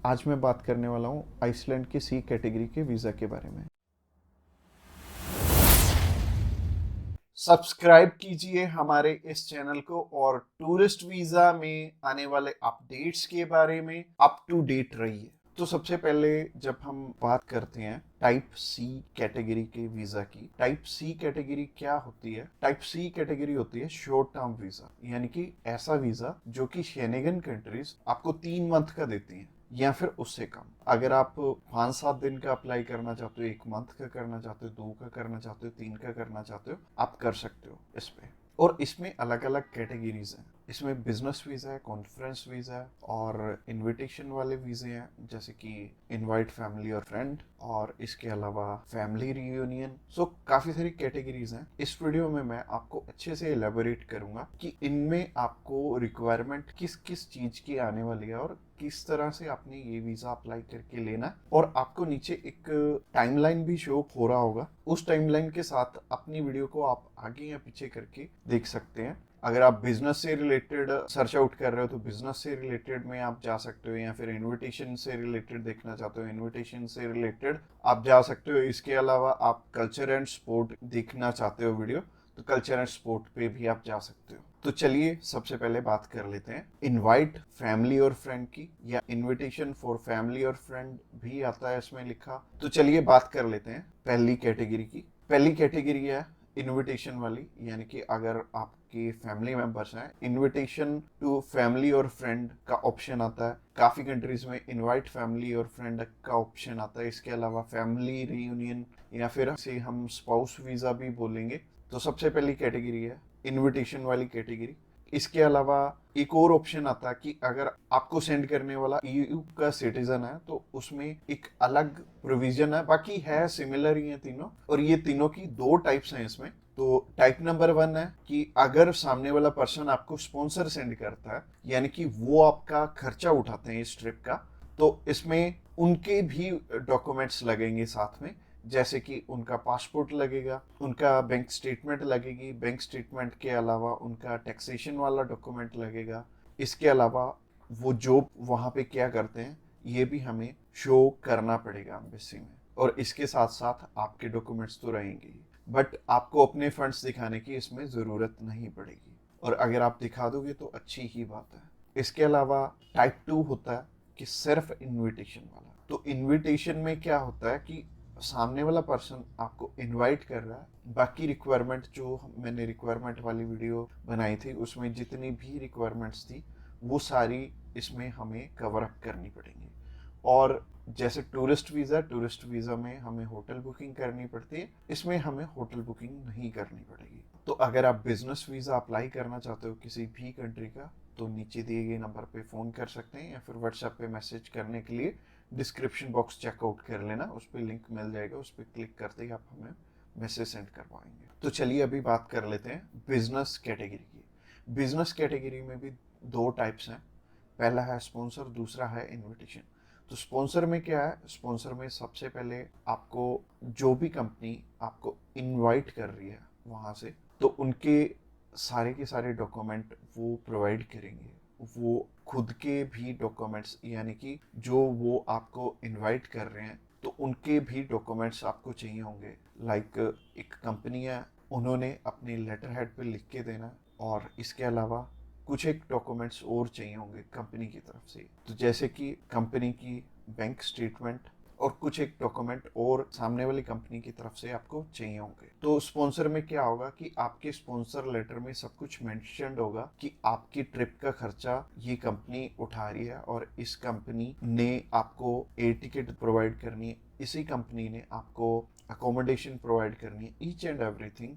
आज मैं बात करने वाला हूँ आइसलैंड के सी कैटेगरी के वीज़ा के बारे में। सब्सक्राइब कीजिए हमारे इस चैनल को और टूरिस्ट वीज़ा में आने वाले अपडेट्स के बारे में अप टू डेट रहिए। तो सबसे पहले जब हम बात करते हैं टाइप सी कैटेगरी के वीजा की, टाइप सी कैटेगरी क्या होती है? टाइप सी कैटेगरी होती है शॉर्ट टर्म वीजा, यानी कि ऐसा वीजा जो कि शेनेगन कंट्रीज आपको 3 मंथ का देती हैं या फिर उससे कम। अगर आप 5-7 दिन का अप्लाई करना चाहते हो, 1 मंथ का करना चाहते हो, 2 का करना चाहते हो, 3 का करना चाहते हो, आप कर सकते हो इस पे। और इसमें अलग अलग कैटेगरीज हैं। इसमें बिजनेस वीजा है, कॉन्फ्रेंस वीजा है और इनविटेशन वाले वीजे हैं, जैसे कि इनवाइट फैमिली और फ्रेंड, और इसके अलावा फैमिली रियूनियन। सो काफी सारी कैटेगरीज हैं। इस वीडियो में मैं आपको अच्छे से एलेबोरेट करूंगा कि इनमें आपको रिक्वायरमेंट किस किस चीज की आने वाली है और किस तरह से आपने ये वीजा अप्लाई करके लेना है। और आपको नीचे एक टाइमलाइन भी शो हो रहा होगा, उस टाइमलाइन के साथ अपनी वीडियो को आप आगे या पीछे करके देख सकते हैं। अगर आप बिजनेस से रिलेटेड सर्च आउट कर रहे हो तो बिजनेस से रिलेटेड में आप जा सकते हो, या फिर इनविटेशन से रिलेटेड देखना चाहते हो इनविटेशन से रिलेटेड आप जा सकते हो। इसके अलावा आप कल्चर एंड स्पोर्ट देखना चाहते हो वीडियो, तो कल्चर एंड स्पोर्ट पे भी आप जा सकते हो। तो चलिए सबसे पहले बात कर लेते हैं इनवाइट फैमिली और फ्रेंड की, या इनविटेशन फॉर फैमिली और फ्रेंड भी आता है इसमें लिखा। तो चलिए बात कर लेते हैं पहली कैटेगरी की। पहली कैटेगरी है इनविटेशन वाली, यानी कि अगर आपके फैमिली मेंबर्स हैं, इनविटेशन टू फैमिली और फ्रेंड का ऑप्शन आता है। काफी कंट्रीज में इनवाइट फैमिली और फ्रेंड का ऑप्शन आता है। इसके अलावा फैमिली रियूनियन, या फिर से हम स्पाउस वीजा भी बोलेंगे। तो सबसे पहली कैटेगरी है इनविटेशन वाली कैटेगरी। इसके अलावा एक और ऑप्शन आता है कि अगर आपको सेंड करने वाला ईयू का सिटीजन है तो उसमें एक अलग प्रोविजन है, बाकी है सिमिलर ही है तीनों। और ये तीनों की 2 टाइप्स हैं इसमें। तो टाइप नंबर 1 है कि अगर सामने वाला पर्सन आपको स्पॉन्सर सेंड करता है, यानी कि वो आपका खर्चा उठाते हैं इस ट्रिप का, तो इसमें उनके भी डॉक्यूमेंट्स लगेंगे साथ में, जैसे कि उनका पासपोर्ट लगेगा, उनका बैंक स्टेटमेंट लगेगी, बैंक स्टेटमेंट के अलावा उनका टैक्सेशन वाला डॉक्यूमेंट लगेगा। इसके अलावा वो जॉब वहाँ पे क्या करते हैं ये भी हमें शो करना पड़ेगा एम्बेसी में। और इसके साथ साथ आपके डॉक्यूमेंट्स तो रहेंगे ही, बट आपको अपने फंड्स दिखाने की इसमें ज़रूरत नहीं पड़ेगी, और अगर आप दिखा दोगे तो अच्छी ही बात है। इसके अलावा टाइप 2 होता है कि सिर्फ इनविटेशन वाला। तो इनविटेशन में क्या होता है कि सामने वाला पर्सन आपको इनवाइट कर रहा है, बाकी रिक्वायरमेंट जो मैंने रिक्वायरमेंट वाली वीडियो बनाई थी उसमें जितनी भी रिक्वायरमेंट्स थी वो सारी इसमें हमें कवर अप करनी पड़ेंगी। और जैसे टूरिस्ट वीज़ा में हमें होटल बुकिंग करनी पड़ती है, इसमें हमें होटल बुकिंग नहीं करनी पड़ेगी। तो अगर आप बिजनेस वीज़ा अप्लाई करना चाहते हो किसी भी कंट्री का, तो नीचे दिए गए नंबर पे फ़ोन कर सकते हैं, या फिर व्हाट्सएप पे मैसेज करने के लिए डिस्क्रिप्शन बॉक्स चेकआउट कर लेना, उस पर लिंक मिल जाएगा, उस पर क्लिक करते ही आप हमें मैसेज सेंड कर पाएंगे। तो चलिए अभी बात कर लेते हैं बिजनेस कैटेगरी की। बिजनेस कैटेगरी में भी 2 टाइप्स हैं, पहला है स्पॉन्सर, दूसरा है इनविटेशन। तो स्पॉन्सर में क्या है? स्पॉन्सर में सबसे पहले आपको जो भी कंपनी आपको इनवाइट कर रही है वहाँ से, तो उनके सारे के सारे डॉक्यूमेंट वो प्रोवाइड करेंगे। वो खुद के भी डॉक्यूमेंट्स, यानी कि जो वो आपको इनवाइट कर रहे हैं तो उनके भी डॉक्यूमेंट्स आपको चाहिए होंगे। लाइक एक कंपनी है, उन्होंने अपने लेटर हेड पे लिख के देना, और इसके अलावा कुछ एक डॉक्यूमेंट्स और चाहिए होंगे कंपनी की तरफ से। तो जैसे कि कंपनी की बैंक स्टेटमेंट और कुछ एक डॉक्यूमेंट और सामने वाली कंपनी की तरफ से आपको चाहिए होंगे। तो स्पॉन्सर में क्या होगा कि आपके स्पॉन्सर लेटर में सब कुछ मेंशन्ड होगा कि आपकी ट्रिप का खर्चा ये कंपनी उठा रही है, और इस कंपनी ने आपको एयर टिकट प्रोवाइड करनी है, इसी कंपनी ने आपको अकोमोडेशन प्रोवाइड करनी है, ईच एंड एवरीथिंग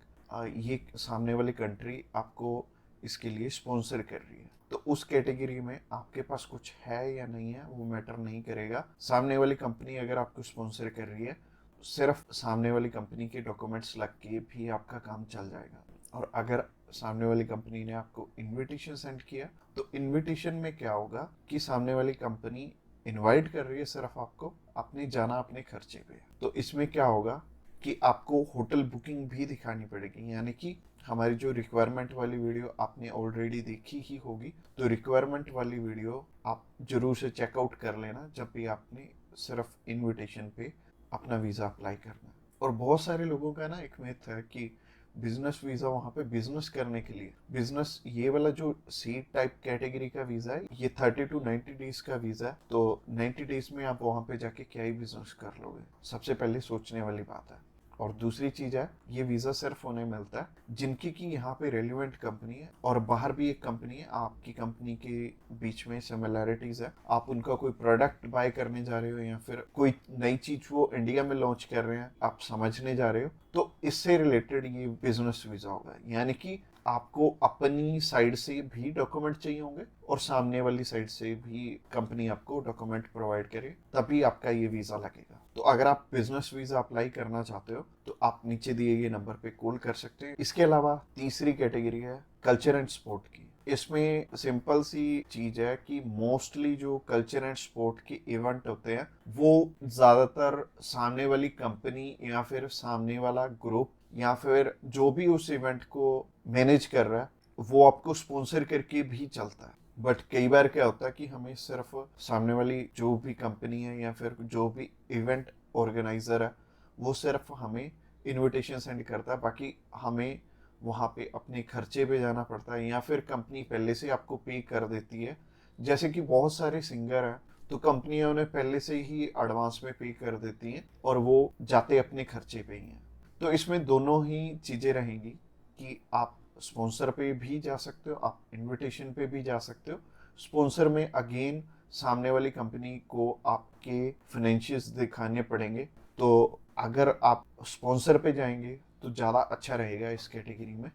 ये सामने वाली कंट्री आपको इसके लिए स्पॉन्सर कर रही है। तो उस कैटेगरी में आपके पास कुछ है या नहीं है वो मैटर नहीं करेगा। सामने वाली कंपनी अगर आपको स्पॉन्सर कर रही है, सिर्फ सामने वाली कंपनी के डॉक्यूमेंट्स लग के भी आपका काम चल जाएगा। और अगर सामने वाली कंपनी ने आपको इनविटेशन सेंड किया, तो इनविटेशन में क्या होगा कि सामने वाली कंपनी इनवाइट कर रही है सिर्फ आपको, अपने जाना अपने खर्चे पे। तो इसमें क्या होगा कि आपको होटल बुकिंग भी दिखानी पड़ेगी, यानी कि हमारी जो रिक्वायरमेंट वाली वीडियो आपने ऑलरेडी देखी ही होगी, तो रिक्वायरमेंट वाली वीडियो आप जरूर से चेकआउट कर लेना जब भी आपने सिर्फ इनविटेशन पे अपना वीज़ा अप्लाई करना है। और बहुत सारे लोगों का ना एक मिथ है कि बिजनेस वीज़ा वहाँ पे बिजनेस करने के लिए, बिजनेस ये वाला जो सी टाइप कैटेगरी का वीज़ा है ये 30 to 90 डेज का वीज़ा है, तो 90 डेज में आप वहाँ पे जाके क्या ही बिजनेस कर लोगे, सबसे पहले सोचने वाली बात है। और दूसरी चीज है, ये वीजा सिर्फ उन्हें मिलता है जिनकी की यहाँ पे रेलिवेंट कंपनी है और बाहर भी एक कंपनी है, आपकी कंपनी के बीच में सिमिलैरिटीज है, आप उनका कोई प्रोडक्ट बाय करने जा रहे हो या फिर कोई नई चीज वो इंडिया में लॉन्च कर रहे हैं आप समझने जा रहे हो, तो इससे रिलेटेड ये बिजनेस वीजा होगा। यानी कि आपको अपनी साइड से भी डॉक्यूमेंट चाहिए होंगे और सामने वाली साइड से भी कंपनी आपको डॉक्यूमेंट प्रोवाइड करे, तभी आपका ये वीजा लगेगा। तो अगर आप बिजनेस वीजा अप्लाई करना चाहते हो तो आप नीचे दिए गए नंबर पे कॉल कर सकते हैं। इसके अलावा तीसरी कैटेगरी है कल्चर एंड स्पोर्ट की। इसमें सिंपल सी चीज है कि मोस्टली जो कल्चर एंड स्पोर्ट के इवेंट होते हैं वो ज्यादातर सामने वाली कंपनी या फिर सामने वाला ग्रुप या फिर जो भी उस इवेंट को मैनेज कर रहा है वो आपको स्पॉन्सर करके भी चलता है। बट कई बार क्या होता है कि हमें सिर्फ सामने वाली जो भी कंपनी है या फिर जो भी इवेंट ऑर्गेनाइजर है वो सिर्फ हमें इनविटेशन सेंड करता है, बाकी हमें वहाँ पे अपने खर्चे पे जाना पड़ता है या फिर कंपनी पहले से आपको पे कर देती है। जैसे कि बहुत सारे सिंगर हैं तो कंपनियां उन्हें पहले से ही एडवांस में पे कर देती हैं और वो जाते अपने खर्चे पे ही हैं। तो इसमें दोनों ही चीज़ें रहेंगी कि आप स्पॉन्सर पे भी जा सकते हो, आप इनविटेशन पे भी जा सकते हो। स्पॉन्सर में अगेन सामने वाली कंपनी को आपके फाइनेंशियल्स दिखाने पड़ेंगे, तो अगर आप स्पॉन्सर पे जाएंगे तो ज़्यादा अच्छा रहेगा इस कैटेगरी में।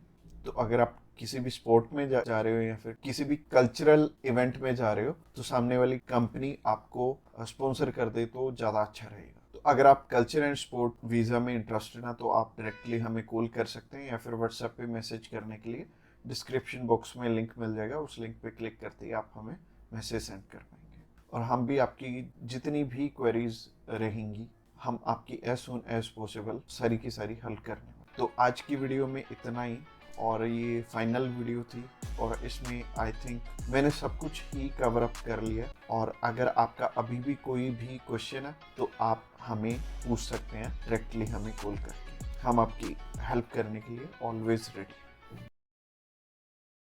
तो अगर आप किसी भी स्पोर्ट में जा रहे हो या फिर किसी भी कल्चरल इवेंट में जा रहे हो तो सामने वाली कंपनी आपको स्पॉन्सर कर दे तो ज़्यादा अच्छा रहेगा। तो अगर आप कल्चर एंड स्पोर्ट वीज़ा में इंटरेस्टेड हैं तो आप डायरेक्टली हमें कॉल कर सकते हैं या फिर व्हाट्सएप पे मैसेज करने के लिए डिस्क्रिप्शन बॉक्स में लिंक मिल जाएगा, उस लिंक पे क्लिक करते ही आप हमें मैसेज सेंड कर पाएंगे और हम भी आपकी जितनी भी क्वेरीज रहेंगी हम आपकी एज सुन एज पॉसिबल सारी की सारी हल करने वाले। तो आज की वीडियो में इतना ही और ये फाइनल वीडियो थी और इसमें आई थिंक मैंने सब कुछ ही कवर अप कर लिया। और अगर आपका अभी भी कोई भी क्वेश्चन है तो आप हमें पूछ सकते हैं डायरेक्टली हमें कॉल करके, हम आपकी हेल्प करने के लिए ऑलवेज रेडी।